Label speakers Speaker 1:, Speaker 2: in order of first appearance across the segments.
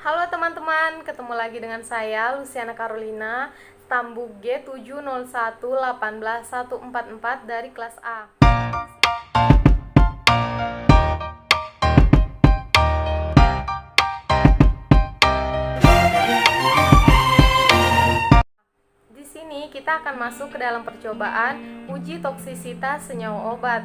Speaker 1: Halo teman-teman, ketemu lagi dengan saya Luciana Carolina, Stambuk G701814144 dari kelas A. Di sini kita akan masuk ke dalam percobaan uji toksisitas senyawa obat.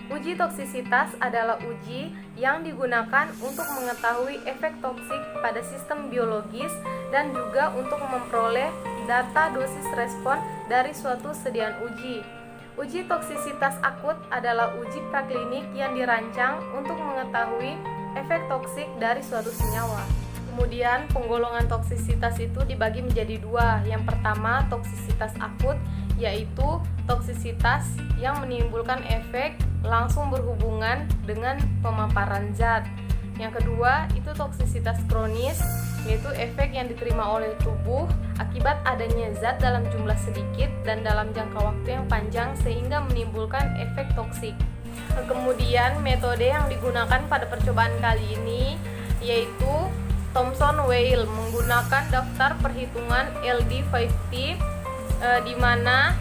Speaker 1: Uji toksisitas adalah uji yang digunakan untuk mengetahui efek toksik pada sistem biologis dan juga untuk memperoleh data dosis respon dari suatu sediaan uji. Uji toksisitas akut adalah uji praklinik yang dirancang untuk mengetahui efek toksik dari suatu senyawa. Kemudian penggolongan toksisitas itu dibagi menjadi dua. Yang pertama, toksisitas akut, yaitu toksisitas yang menimbulkan efek langsung berhubungan dengan pemaparan zat. Yang kedua, itu toksisitas kronis, yaitu efek yang diterima oleh tubuh akibat adanya zat dalam jumlah sedikit dan dalam jangka waktu yang panjang sehingga menimbulkan efek toksik. Kemudian metode yang digunakan pada percobaan kali ini yaitu Thomson-Weil menggunakan daftar perhitungan LD50 di mana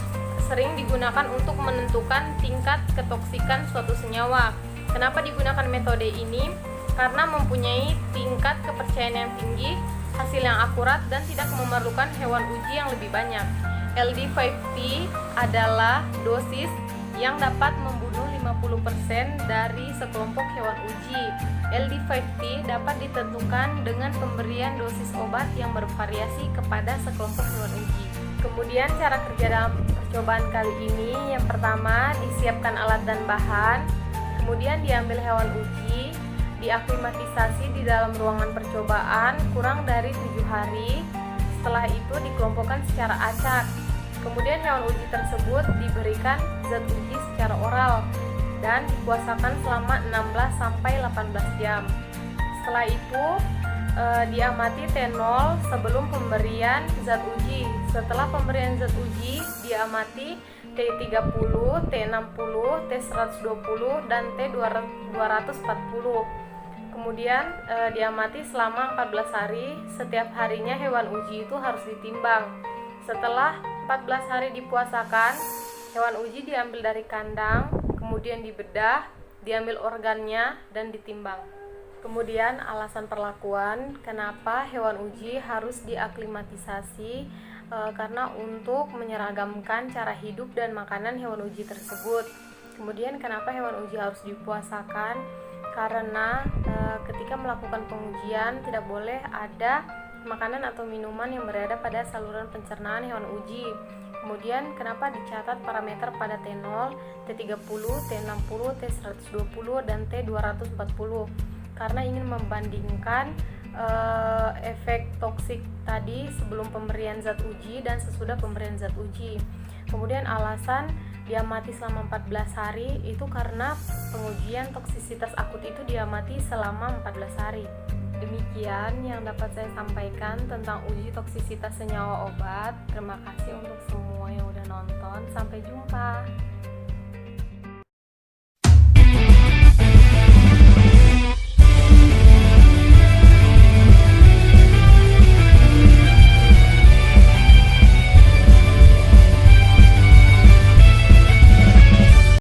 Speaker 1: sering digunakan untuk menentukan tingkat ketoksikan suatu senyawa. Kenapa digunakan metode ini? Karena mempunyai tingkat kepercayaan yang tinggi, hasil yang akurat, dan tidak memerlukan hewan uji yang lebih banyak. LD50 adalah dosis yang dapat membunuh 50% dari sekelompok hewan uji. LD50 dapat ditentukan dengan pemberian dosis obat yang bervariasi kepada sekelompok hewan uji. Kemudian cara kerja dalam percobaan kali ini, yang pertama disiapkan alat dan bahan, kemudian diambil hewan uji, diaklimatisasi di dalam ruangan percobaan kurang dari 7 hari, setelah itu dikelompokkan secara acak. Kemudian hewan uji tersebut diberikan zat uji secara oral dan dipuasakan selama 16-18 jam. Setelah itu diamati T0 sebelum pemberian zat uji. Setelah pemberian zat uji diamati T30, T60, T120 dan T240. Kemudian diamati selama 14 hari. Setiap harinya hewan uji itu harus ditimbang. Setelah 14 hari dipuasakan, hewan uji diambil dari kandang, kemudian dibedah, diambil organnya dan ditimbang. Kemudian alasan perlakuan, kenapa hewan uji harus diaklimatisasi, karena untuk menyeragamkan cara hidup dan makanan hewan uji tersebut. Kemudian kenapa hewan uji harus dipuasakan, karena ketika melakukan pengujian tidak boleh ada makanan atau minuman yang berada pada saluran pencernaan hewan uji. Kemudian kenapa dicatat parameter pada T0, T30, T60, T120 dan T240? Karena ingin membandingkan efek toksik tadi sebelum pemberian zat uji dan sesudah pemberian zat uji. Kemudian alasan diamati selama 14 hari itu karena pengujian toksisitas akut itu diamati selama 14 hari. Demikian yang dapat saya sampaikan tentang uji toksisitas senyawa obat. Terima kasih untuk semua yang udah nonton. Sampai jumpa.